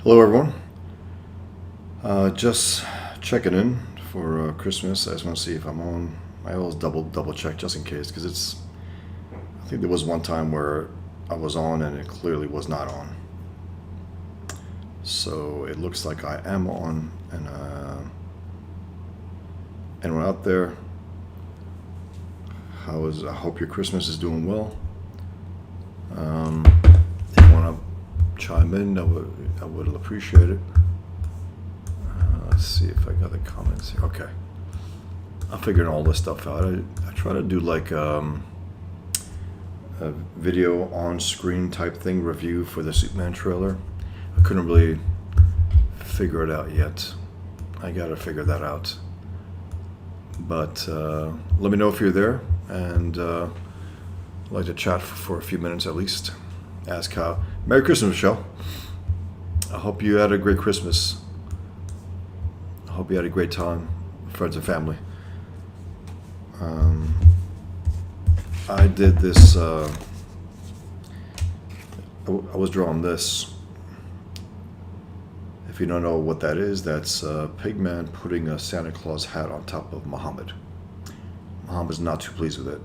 Hello, everyone. Just checking in for Christmas. I just want to see if I'm on. I always double check just in case because it's. I think there was one time where I was on and it clearly was not on. So it looks like I am on. And anyone out there? I hope your Christmas is doing well. If you want to chime in, I would appreciate it. Let's see if I got the comments here. Okay. I'm figuring all this stuff out. I try to do like a video on screen type thing review for the Superman trailer. I couldn't really figure it out yet. I gotta figure that out. But let me know if you're there and I'd like to chat for a few minutes at least. Ask how. Merry Christmas, Michelle. I hope you had a great Christmas. I hope you had a great time, friends and family. I did this. I was drawing this. If you don't know what that is, that's Pigman putting a Santa Claus hat on top of Muhammad. Muhammad's not too pleased with it.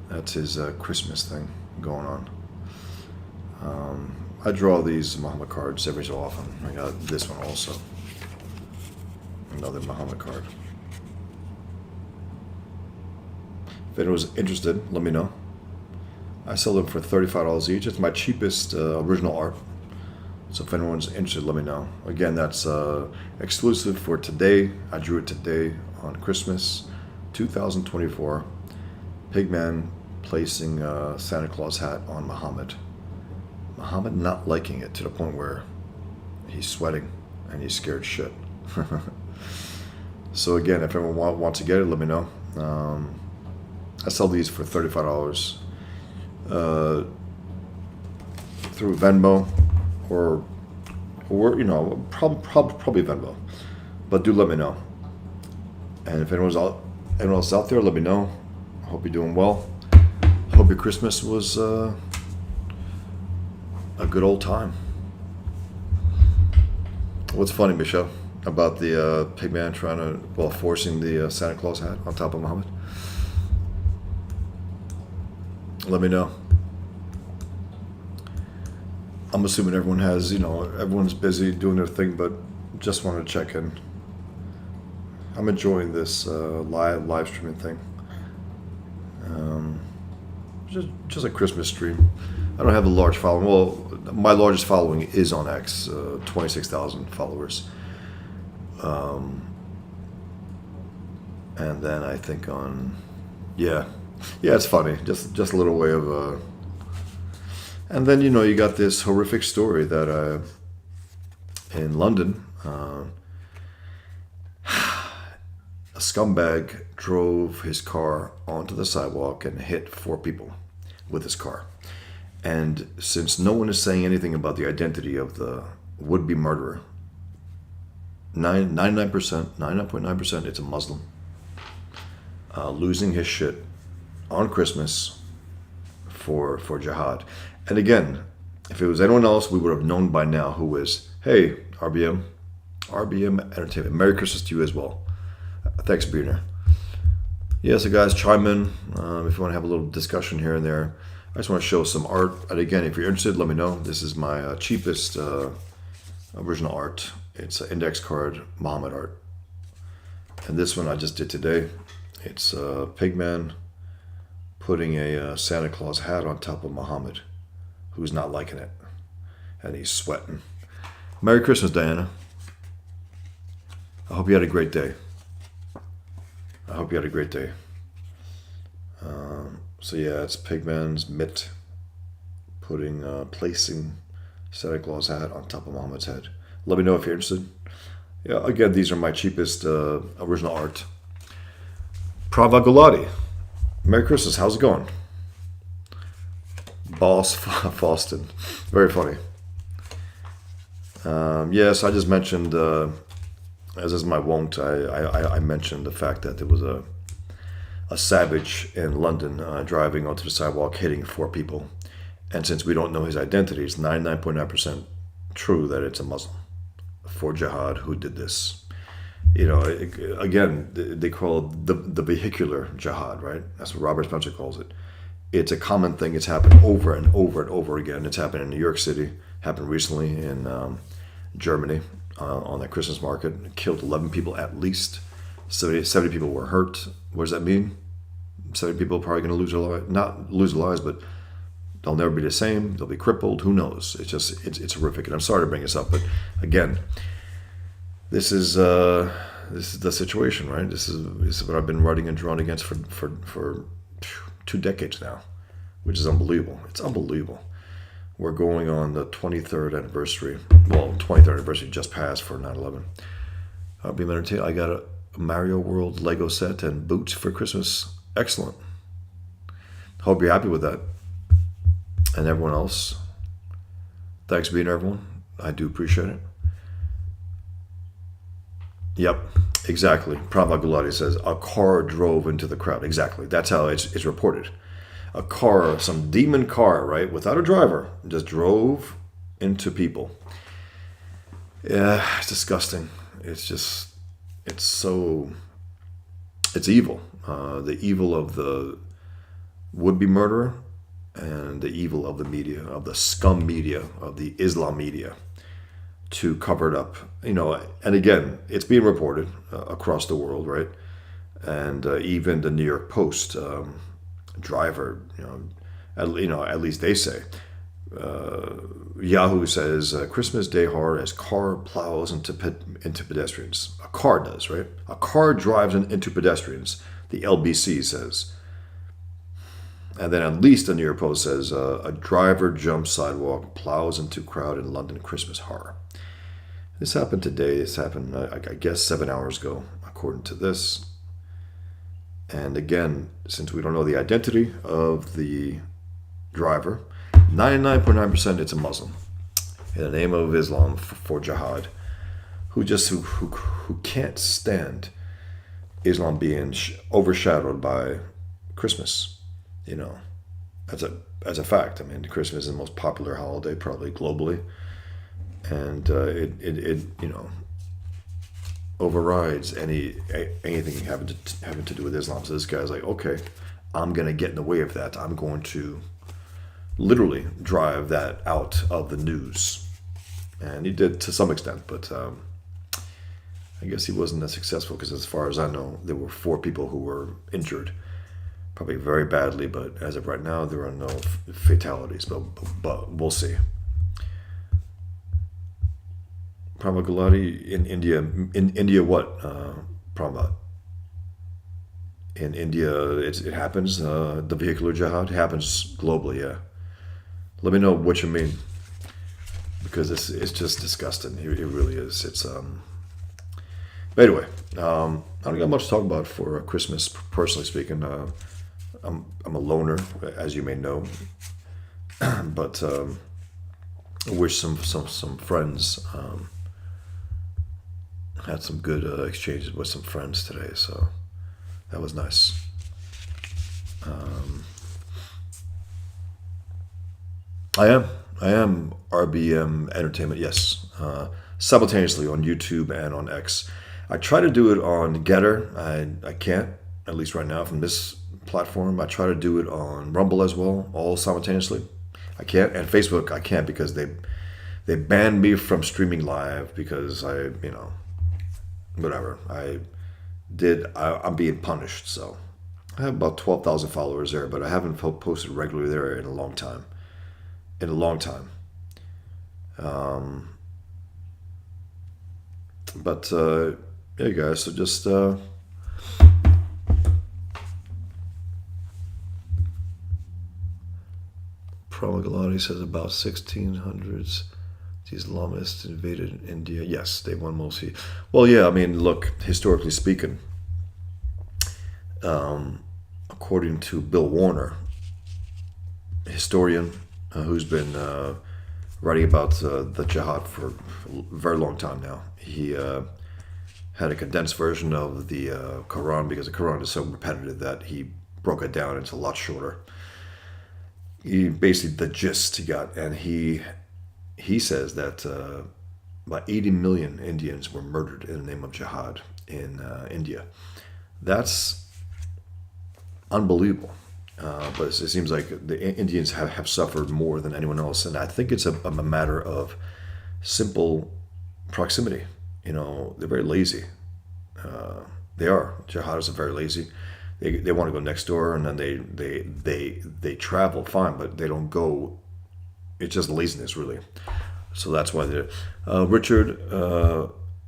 That's his Christmas thing going on. I draw these Muhammad cards every so often. I got this one also. Another Muhammad card. If anyone's interested, let me know. I sell them for $35 each. It's my cheapest original art. So if anyone's interested, let me know. Again, that's exclusive for today. I drew it today on Christmas 2024. Pigman placing a Santa Claus hat on Muhammad. Muhammad not liking it to the point where he's sweating and he's scared shit. So again, if anyone wants to get it, let me know. I sell these for $35 through Venmo or probably Venmo. But do let me know. And if anyone else out there, let me know. I hope you're doing well. I hope your Christmas was a good old time. What's funny, Michelle, about the Pigman forcing the Santa Claus hat on top of Muhammad? Let me know. I'm assuming everyone has, everyone's busy doing their thing, but just wanted to check in. I'm enjoying this live streaming thing. Just a Christmas stream. I don't have a large following. Well, my largest following is on X, 26,000 followers. And then I think yeah, it's funny. Just a little way of. And then you got this horrific story that in London, a scumbag drove his car onto the sidewalk and hit 4 people with his car. And since no one is saying anything about the identity of the would-be murderer, 99.9%, it's a Muslim, losing his shit on Christmas for jihad. And again, if it was anyone else, we would have known by now who is. Hey, RBM Entertainment. Merry Christmas to you as well. Thanks for being here. Yeah, so guys, chime in if you want to have a little discussion here and there. I just want to show some art. And again, if you're interested, let me know. This is my cheapest original art. It's an index card Muhammad art. And this one I just did today. It's Pigman putting a Santa Claus hat on top of Muhammad, who's not liking it. And he's sweating. Merry Christmas, Diana. I hope you had a great day. So yeah, it's Pigman's mitt placing Santa Claus hat on top of Muhammad's head. Let me know if you're interested. Yeah, again, these are my cheapest original art. Prava Gulati. Merry Christmas. How's it going? Boss Foston. Very funny. Yes, I just mentioned, as is my wont, I mentioned the fact that there was a savage in London driving onto the sidewalk, hitting 4 people. And since we don't know his identity, it's 99.9% true that it's a Muslim for jihad who did this. Again, they call it the vehicular jihad, right? That's what Robert Spencer calls it. It's a common thing. It's happened over and over and over again. It's happened in New York City, happened recently in Germany on that Christmas market. It killed 11 people at least. 70 people were hurt. What does that mean? 70 people are probably going to lose their lives. Not lose their lives, but they'll never be the same. They'll be crippled. Who knows? It's horrific. And I'm sorry to bring this up, but again, this is the situation, right? This is what I've been writing and drawing against for 2 decades now, which is unbelievable. It's unbelievable. We're going on the 23rd anniversary. Well, 23rd anniversary just passed for 9/11. I'll be entertained. I got a Mario World Lego set and boots for Christmas. Excellent. Hope you're happy with that. And everyone else, thanks for being here, everyone. I do appreciate it. Yep, exactly. Prabha Gulati says, a car drove into the crowd. Exactly. That's how it's reported. A car, some demon car, right, without a driver, just drove into people. Yeah, it's disgusting. It's evil. The evil of the would-be murderer and the evil of the media, of the scum media, of the Islam media, to cover it up. And again, it's being reported across the world, right? And even the New York Post driver, at least they say, Yahoo says Christmas Day horror as car plows into pedestrians. A car does, right? A car drives into pedestrians. The LBC says. And then at least the New York Post says a driver jumps sidewalk, plows into crowd in London Christmas horror. This happened today. This happened, I guess, 7 hours ago, according to this. And again, since we don't know the identity of the driver, 99.9% it's a Muslim in the name of Islam for jihad, who can't stand Islam being overshadowed by Christmas. As a fact. I mean, Christmas is the most popular holiday probably globally, and it overrides anything having to do with Islam. So this guy's like, okay, I'm gonna get in the way of that. I'm going to literally drive that out of the news, and he did to some extent, but I guess he wasn't that successful because, as far as I know, there were 4 people who were injured. Probably very badly, but as of right now, there are no fatalities. But we'll see. Prabha Gulati in India, what? Prabha. In India, it happens. The vehicular jihad happens globally. Yeah. Let me know what you mean, because it's just disgusting. It really is. But anyway, I don't got much to talk about for Christmas. Personally speaking, I'm a loner, as you may know, but I wish some friends. Had some good exchanges with some friends today, so that was nice. I am RBM Entertainment, yes, simultaneously on YouTube and on X. I try to do it on Getter. I can't, at least right now, from this platform. I try to do it on Rumble as well, all simultaneously. I can't, and Facebook I can't because they banned me from streaming live because whatever I'm being punished. So I have about 12,000 followers there, but I haven't posted regularly there in a long time. But yeah, guys. So just. Prabha Gulati says about 1600s, the Islamists invaded India. Yes, they won mostly. Well, yeah, I mean, look, historically speaking, according to Bill Warner, historian who's been writing about the jihad for a very long time now, he had a condensed version of the Quran because the Quran is so repetitive that he broke it down into a lot shorter. He basically the gist he got, and he he says that about 80 million Indians were murdered in the name of jihad in India. That's unbelievable. But it seems like the Indians have suffered more than anyone else. And I think it's a matter of simple proximity. They're very lazy. They are. Jihadists are very lazy. They want to go next door, and then they travel fine, but they don't go. It's just laziness, really. So that's why they're Richard.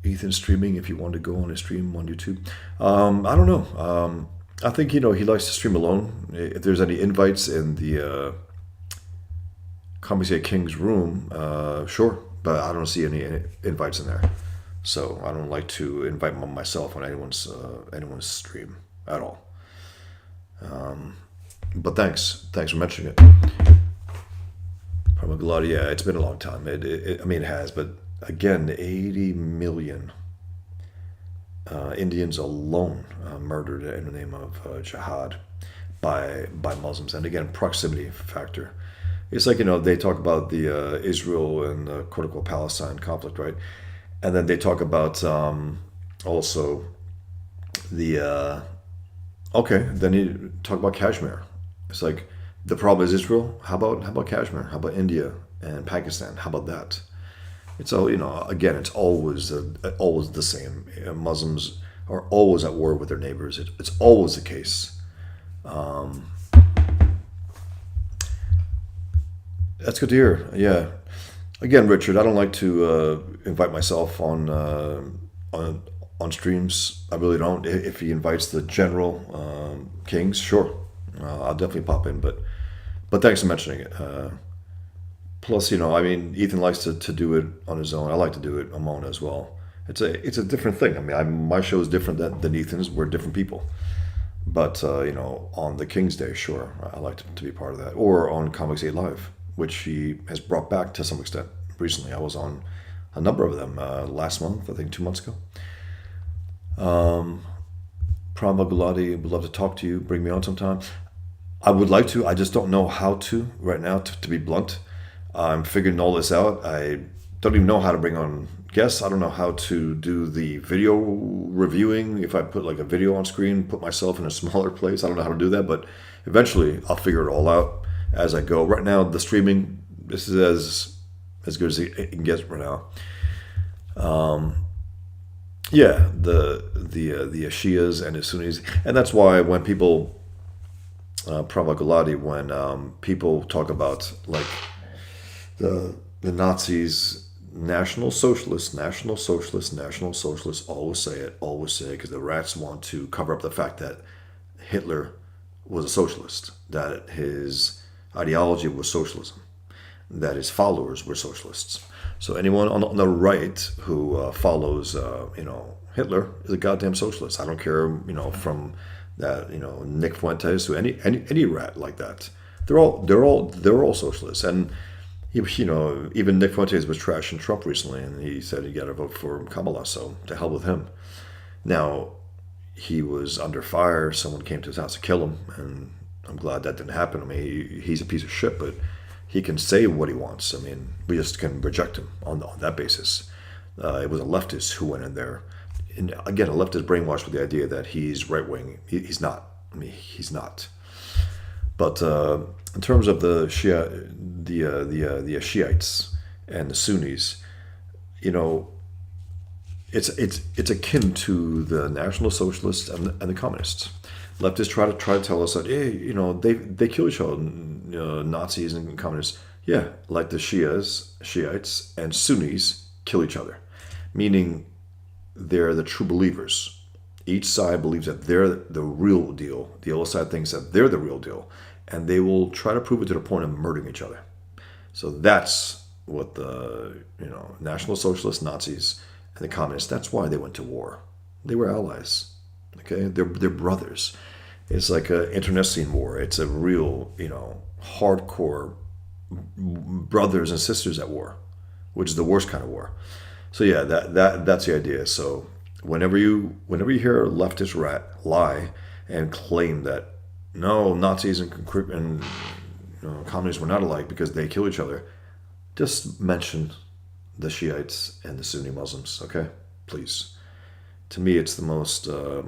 Ethan streaming. If you want to go on his stream on YouTube, I don't know. I think he likes to stream alone. If there's any invites in the Conversate King's room, sure, but I don't see any invites in there. So I don't like to invite myself on anyone's stream at all. But thanks for mentioning it. Parmagalati, yeah, it's been a long time. It has, but again, 80 million Indians alone murdered in the name of jihad by Muslims, and again, proximity factor. It's like they talk about the Israel and the quote-unquote Palestine conflict, right? And then they talk about also the okay. Then you talk about Kashmir. It's like the problem is Israel. How about Kashmir? How about India and Pakistan? How about that? It's all again. It's always the same. Muslims are always at war with their neighbors. It's always the case. That's good to hear. Yeah. Again, Richard, I don't like to invite myself on streams. I really don't. If he invites the general kings, sure, I'll definitely pop in. But thanks for mentioning it. Plus, Ethan likes to do it on his own. I like to do it on my own as well. It's a different thing. My show is different than Ethan's. We're different people. But on the King's Day, sure, I like to be part of that. Or on Comics 8 Live, which he has brought back to some extent recently. I was on a number of them last month, I think 2 months ago. Prama Gulati, would love to talk to you. Bring me on sometime. I would like to. I just don't know how to right now, to be blunt. I'm figuring all this out. I don't even know how to bring on guests. I don't know how to do the video reviewing. If I put like a video on screen, put myself in a smaller place. I don't know how to do that, but eventually I'll figure it all out as I go. Right now, the streaming, this is as good as it can get right now. Yeah, the Shias and the Sunnis, and that's why when people, Prabha Gulati, when people talk about like the Nazis, National Socialists, always say it, because the rats want to cover up the fact that Hitler was a socialist, that his ideology was socialism, that his followers were socialists. So anyone on the right who follows, Hitler is a goddamn socialist. I don't care, from that, Nick Fuentes to any rat like that. They're all socialists. And even Nick Fuentes was trashing Trump recently, and he said he got to vote for Kamala. So to hell with him. Now he was under fire. Someone came to his house to kill him, and I'm glad that didn't happen. He's a piece of shit, but he can say what he wants. We just can reject him on that basis. It was a leftist who went in there. And again, a leftist brainwashed with the idea that he's right-wing. He's not. He's not. But in terms of the the Shiites and the Sunnis, it's akin to the National Socialists and the Communists. Leftists try to tell us that they kill each other, Nazis and communists. Yeah, like the Shiites and Sunnis kill each other, meaning they're the true believers. Each side believes that they're the real deal. The other side thinks that they're the real deal, and they will try to prove it to the point of murdering each other. So that's what the National Socialists, Nazis, and the communists. That's why they went to war. They were allies. Okay, they're brothers. It's like an internecine war. It's a real, hardcore brothers and sisters at war, which is the worst kind of war. So yeah, that's the idea. So whenever you hear a leftist rat lie and claim that no, Nazis and communists were not alike because they kill each other, just mention the Shiites and the Sunni Muslims, okay? Please. To me, it's the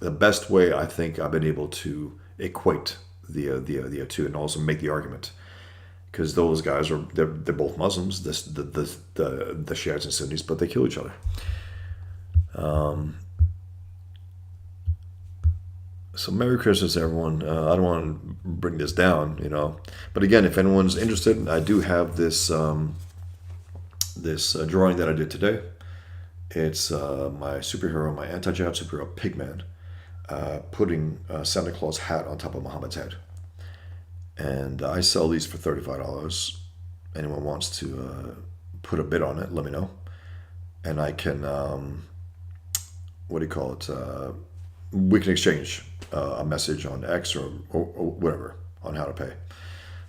best way I think I've been able to equate the two and also make the argument. Because those guys they're both Muslims, the Shiites and Sunnis, but they kill each other. So Merry Christmas, everyone. I don't want to bring this down, But again, if anyone's interested, I do have this drawing that I did today. It's my superhero, my anti-jihad superhero, Pigman, putting a Santa Claus hat on top of Muhammad's head. And I sell these for $35. Anyone wants to put a bid on it, let me know. And I can, we can exchange a message on X or whatever on how to pay.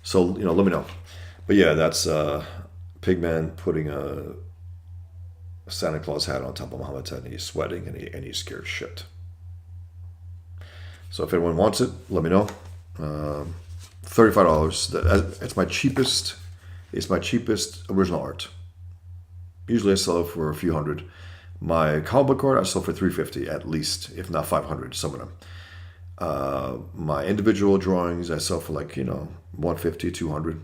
So, let me know. But yeah, that's Pigman putting a Santa Claus hat on top of Muhammad's head, and he's sweating and he's scared shit. So if anyone wants it, let me know. $35. It's my cheapest. It's my cheapest original art. Usually I sell it for a few hundred. My comic book art I sell for $350 at least, if not $500. Some of them. My individual drawings I sell for $150, $200.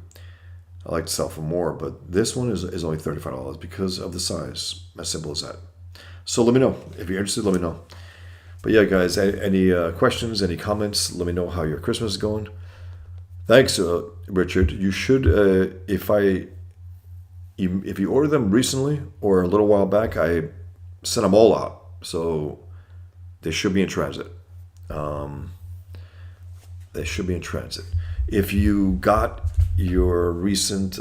I like to sell for more, but this one is only $35 because of the size. As simple as that. So let me know if you're interested. Let me know. But yeah, guys, any questions, any comments? Let me know how your Christmas is going. Thanks, Richard. You should, if you order them recently or a little while back, I sent them all out, so they should be in transit. They should be in transit. If you got your recent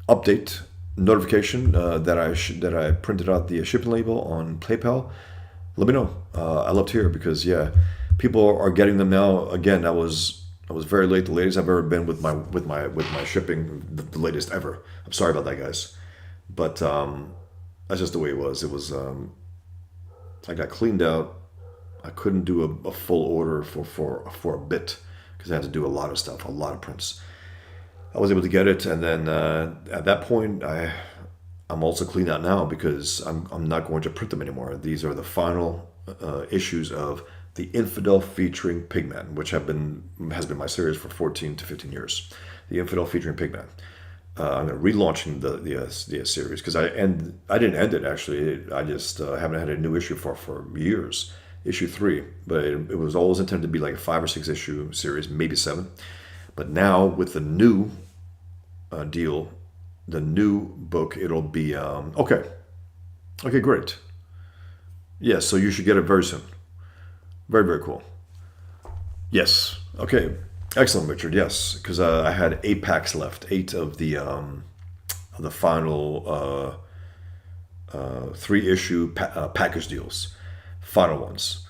update notification that I printed out the shipping label on PayPal, let me know. I love to hear because people are getting them now. Again, I was very late. The latest I've ever been with my shipping, the latest ever. I'm sorry about that, guys, but that's just the way it was. It was I got cleaned out. I couldn't do a full order for a bit because I had to do a lot of stuff, a lot of prints. I was able to get it, and then at that point, I'm also cleaned out now because I'm not going to print them anymore. These are the final issues of The Infidel featuring Pigman, which has been my series for 14 to 15 years. The Infidel featuring Pigman. I'm relaunching the series because I didn't end it actually. I just haven't had a new issue for years. Issue 3, but it was always intended to be like a 5 or 6 issue series, maybe 7. But now with the new deal, the new book, it'll be okay. Okay, great. Yes, so you should get it very soon. Very, very cool. Yes. Okay. Excellent, Richard. Yes, because I had 8 packs left, 8 of the final 3-issue package deals, final ones.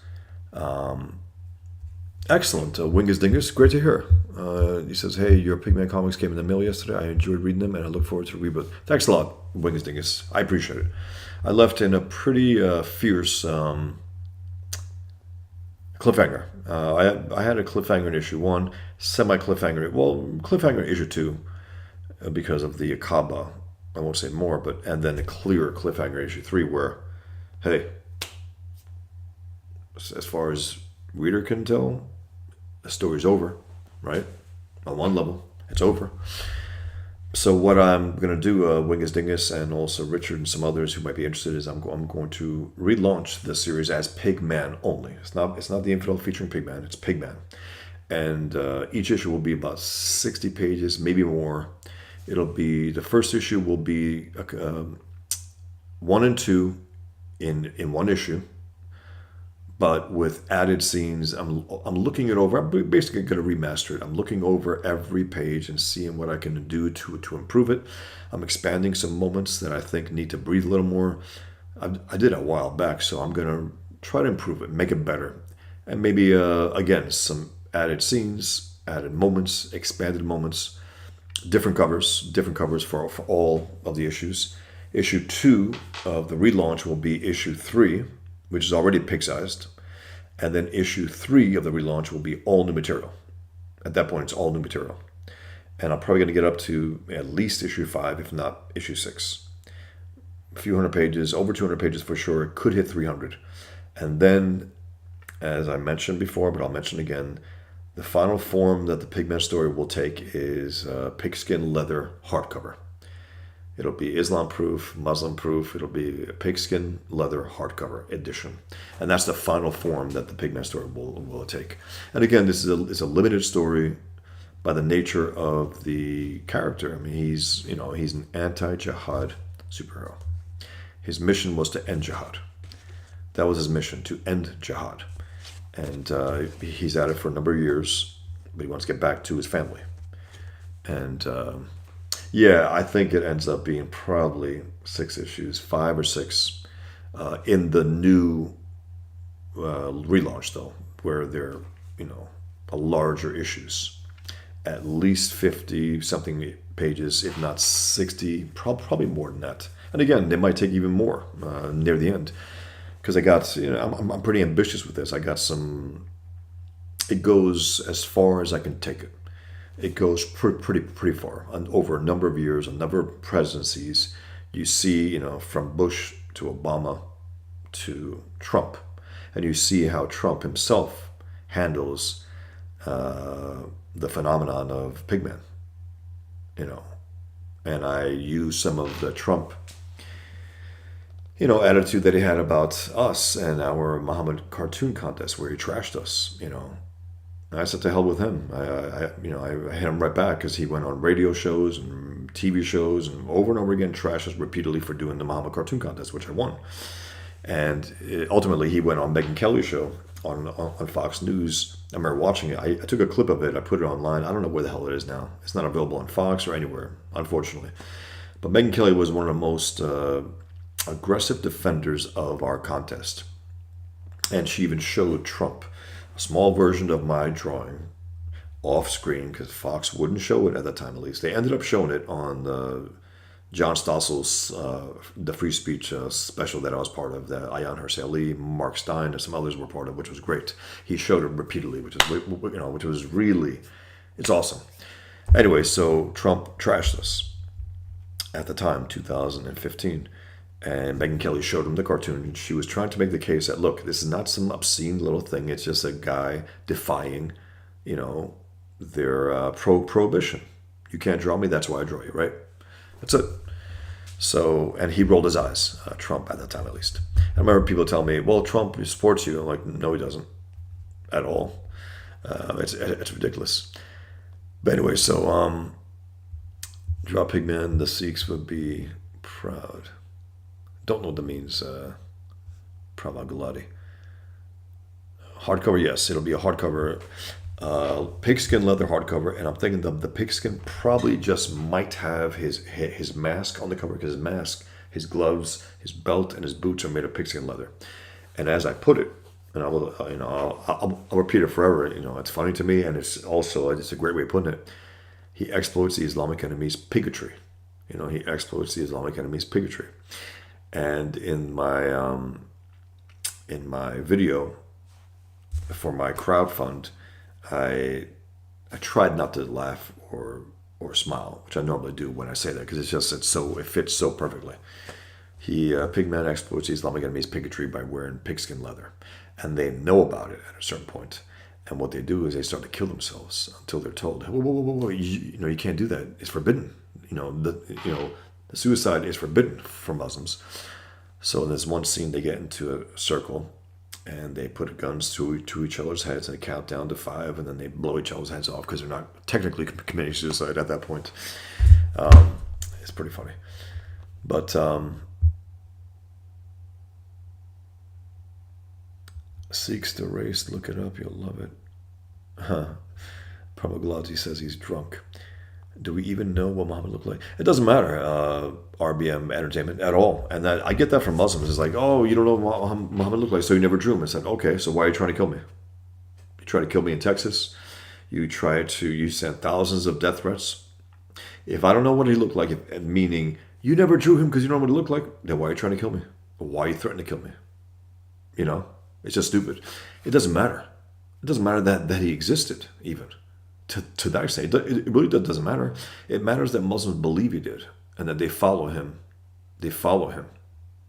Excellent. Wingus Dingus, great to hear. He says, hey, your Pigman comics came in the mail yesterday. I enjoyed reading them, and I look forward to the reboot. Thanks a lot, Wingus Dingus. I appreciate it. I left in a pretty fierce cliffhanger. I had a cliffhanger in issue 1, semi-cliffhanger, cliffhanger in issue 2 because of the Kaaba. I won't say more, and then a clear cliffhanger in issue 3 where, hey, as far as reader can tell, the story's over, right? On one level, it's over. So what I'm going to do, Wingus Dingus and also Richard and some others who might be interested, is I'm going to relaunch the series as Pigman only. It's not the Infidel featuring Pigman. It's Pigman, and each issue will be about 60 pages, maybe more. It'll be the first issue will be 1 and 2 in one issue, but with added scenes. I'm looking it over. I'm basically going to remaster it. I'm looking over every page and seeing what I can do to improve it. I'm expanding some moments that I think need to breathe a little more. I did it a while back, so I'm going to try to improve it, make it better. And maybe, again, some added scenes, added moments, expanded moments, different covers for all of the issues. Issue 2 of the relaunch will be issue 3, which is already pig-sized. And then issue 3 of the relaunch will be all new material. At that point, it's all new material. And I'm probably going to get up to at least issue 5, if not issue 6. A few hundred pages, over 200 pages for sure. It could hit 300. And then, as I mentioned before, but I'll mention again, the final form that the Pigman story will take is pigskin leather hardcover. It'll be Islam proof, Muslim proof. It'll be a pigskin leather hardcover edition. And that's the final form that the Pigman story will take. And again, this is a limited story by the nature of the character. I mean, he's an anti-jihad superhero. His mission was to end jihad. That was his mission, to end jihad. And he's at it for a number of years, but he wants to get back to his family. And yeah, I think it ends up being probably 6 issues, 5 or 6, in the new relaunch, though, where they're, larger issues. At least 50 something pages, if not 60, probably more than that. And again, they might take even more near the end, because I got, I'm pretty ambitious with this. I got some. It goes as far as I can take it. It goes pretty far, and over a number of years, a number of presidencies. You see, from Bush to Obama to Trump, and you see how Trump himself handles the phenomenon of Pigman. And I use some of the Trump, attitude that he had about us and our Muhammad cartoon contest, where he trashed us. And I said, to hell with him. I hit him right back, because he went on radio shows and TV shows and over again trashed us repeatedly for doing the Muhammad cartoon contest, which I won. And ultimately, he went on Megyn Kelly's show on Fox News. I remember watching it. I took a clip of it. I put it online. I don't know where the hell it is now. It's not available on Fox or anywhere, unfortunately. But Megyn Kelly was one of the most aggressive defenders of our contest. And she even showed Trump a small version of my drawing off screen, because Fox wouldn't show it at that time, at least. They ended up showing it on John Stossel's the free speech special that I was part of, that Ayaan Hirsi Ali, Mark Stein, and some others were part of, which was great. He showed it repeatedly, which was really, it's awesome. Anyway, so Trump trashed us at the time, 2015. And Megyn Kelly showed him the cartoon, and she was trying to make the case that, look, this is not some obscene little thing. It's just a guy defying, their prohibition. You can't draw me, that's why I draw you, right? That's it. So, and he rolled his eyes, Trump at that time at least. I remember people telling me, well, Trump supports you. I'm like, no, he doesn't at all. It's ridiculous. But anyway, so draw Pigman, the Sikhs would be proud. Don't know what that means. Pravagulati. Hardcover, yes, it'll be a hardcover, pigskin leather hardcover, and I'm thinking the pigskin probably just might have his mask on the cover, because his mask, his gloves, his belt, and his boots are made of pigskin leather. And as I put it, and I'll repeat it forever. It's funny to me, and it's a great way of putting it. He exploits the Islamic enemy's bigotry. He exploits the Islamic enemy's bigotry. And in my video for my crowdfund, I tried not to laugh or smile, which I normally do when I say that, because it fits so perfectly. Pigman exploits the Islamic enemy's bigotry by wearing pigskin leather, and they know about it at a certain point. And what they do is they start to kill themselves until they're told, whoa, you can't do that. It's forbidden. The suicide is forbidden for Muslims. So there's one scene, they get into a circle, and they put guns to each other's heads, and they count down to 5, and then they blow each other's heads off, because they're not technically committing suicide at that point. It's pretty funny. But Seeks the race, look it up, you'll love it. Pramaglati says he's drunk. Do we even know what Muhammad looked like? It doesn't matter, RBM Entertainment, at all. And that I get that from Muslims. It's like, oh, you don't know what Muhammad looked like, so you never drew him. I said, okay, so why are you trying to kill me? You try to kill me in Texas. You sent thousands of death threats. If I don't know what he looked like, meaning you never drew him because you don't know what he looked like, then why are you trying to kill me? Why are you threatening to kill me? It's just stupid. It doesn't matter. It doesn't matter that he existed, even. to that extent. It really doesn't matter. It matters that Muslims believe he did and that they follow him. They follow him.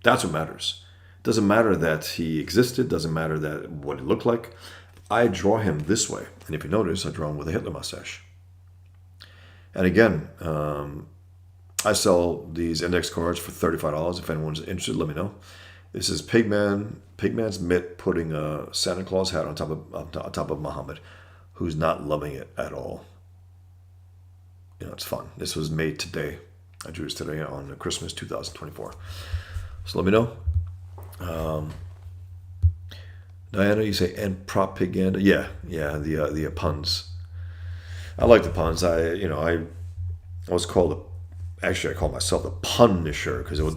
That's what matters. It doesn't matter that he existed. Doesn't matter that what he looked like. I draw him this way. And if you notice, I draw him with a Hitler mustache. And again, I sell these index cards for $35. If anyone's interested, let me know. This is Pigman's Mitt putting a Santa Claus hat on top of Muhammad, who's not loving it at all. You know, it's fun. This was made today. I drew this today on Christmas 2024. So let me know. Diana, you say and propaganda? Yeah, the puns. I like the puns. I was called Actually, I call myself the Punisher because it was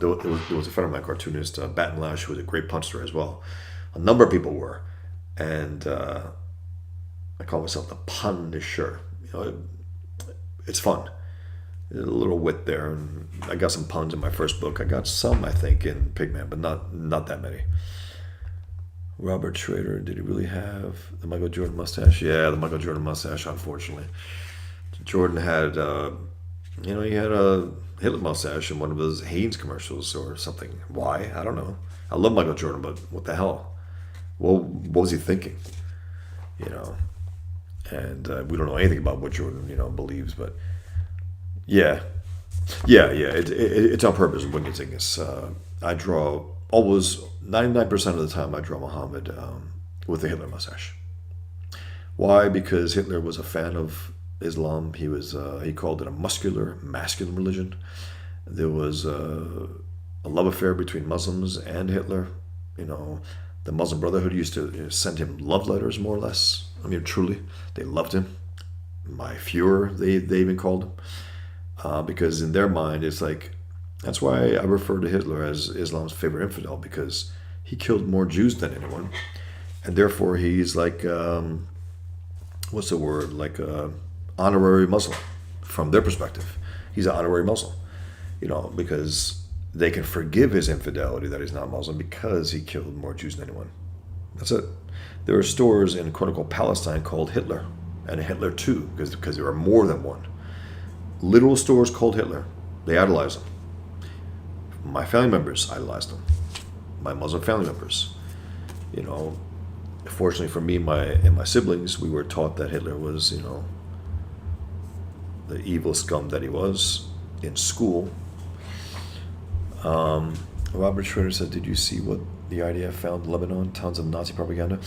a friend of mine, cartoonist Baton Lash, who was a great punster as well. A number of people were, and I call myself the Punisher. You know, it's fun. There's a little wit there, and I got some puns in my first book. I got some, I think, in Pigman, but not that many. Robert Schrader, did he really have the Michael Jordan mustache? Yeah, the Michael Jordan mustache, unfortunately. Jordan had, he had a Hitler mustache in one of his Hanes commercials or something. Why? I don't know. I love Michael Jordan, but what the hell? Well, what was he thinking? You know, and we don't know anything about what Jordan, believes, but yeah. It's on purpose. When you think it's, I draw always 99% of the time. I draw Muhammad with a Hitler mustache. Why? Because Hitler was a fan of Islam. He called it a masculine religion. There was a love affair between Muslims and Hitler. The Muslim Brotherhood used to send him love letters, more or less. I mean, truly, they loved him. My Fuhrer, they even called him, because in their mind, it's like, that's why I refer to Hitler as Islam's favorite infidel, because he killed more Jews than anyone, and therefore he's like, what's the word? Like honorary Muslim from their perspective. He's an honorary Muslim, because they can forgive his infidelity that he's not Muslim because he killed more Jews than anyone. That's it. There are stores in quote-unquote Palestine called Hitler and Hitler 2 because there are more than one. Literal stores called Hitler. They idolize him. My family members idolized him. My Muslim family members. Fortunately for me and my siblings, we were taught that Hitler was, the evil scum that he was in school. Robert Schroeder said, did you see what the IDF found in Lebanon? Tons of Nazi propaganda.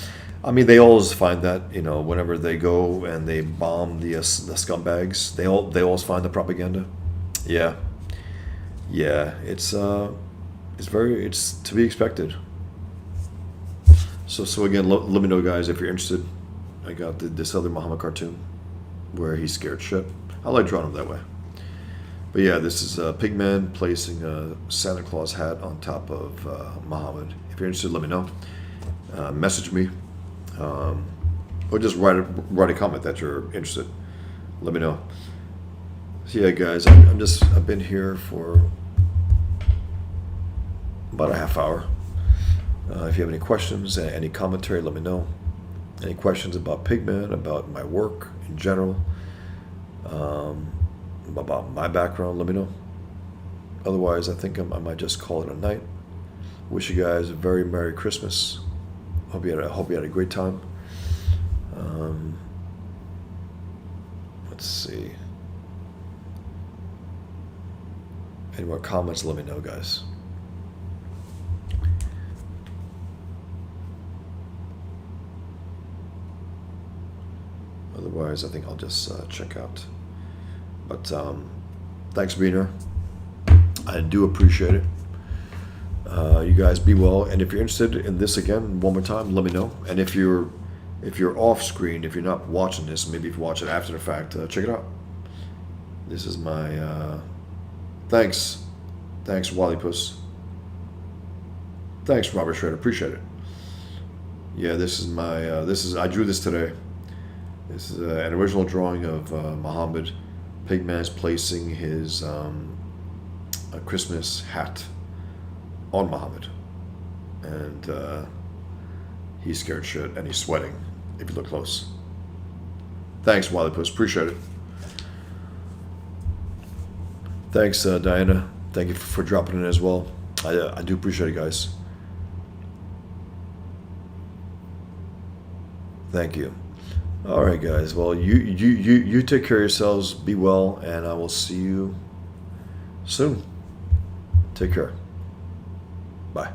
I mean, they always find that, whenever they go and they bomb the scumbags, they always find the propaganda. Yeah, it's to be expected. So again, let me know, guys, if you're interested. I got this other Muhammad cartoon where he's scared shit. I like drawing him that way. But yeah, this is Pigman placing a Santa Claus hat on top of Muhammad. If you're interested, let me know. Message me, or just write a comment that you're interested. Let me know. So yeah, guys, I've been here for about a half hour. If you have any questions, any commentary, let me know. Any questions about Pigman, about my work in general, about my background, let me know. Otherwise, I think I might just call it a night. Wish you guys a very Merry Christmas. Hope you had a great time. Let's see. Any more comments, let me know, guys. Otherwise, I think I'll just check out. But thanks for being here. I do appreciate it. You guys be well. And if you're interested in this again, one more time, let me know. And if you're off screen, if you're not watching this, maybe if you watch it after the fact, check it out. This is my thanks, Wallypuss. Thanks, Robert Schrader. Appreciate it. Yeah, this is my I drew this today. This is an original drawing of Muhammad. Pigman's placing his a Christmas hat on Muhammad, and he's scared shit and he's sweating if you look close. Thanks, Wally Puss. Appreciate it. Thanks, Diana. Thank you for dropping in as well. I do appreciate it, guys. Thank you. All right, guys. Well, you take care of yourselves. Be well, and I will see you soon. Take care. Bye.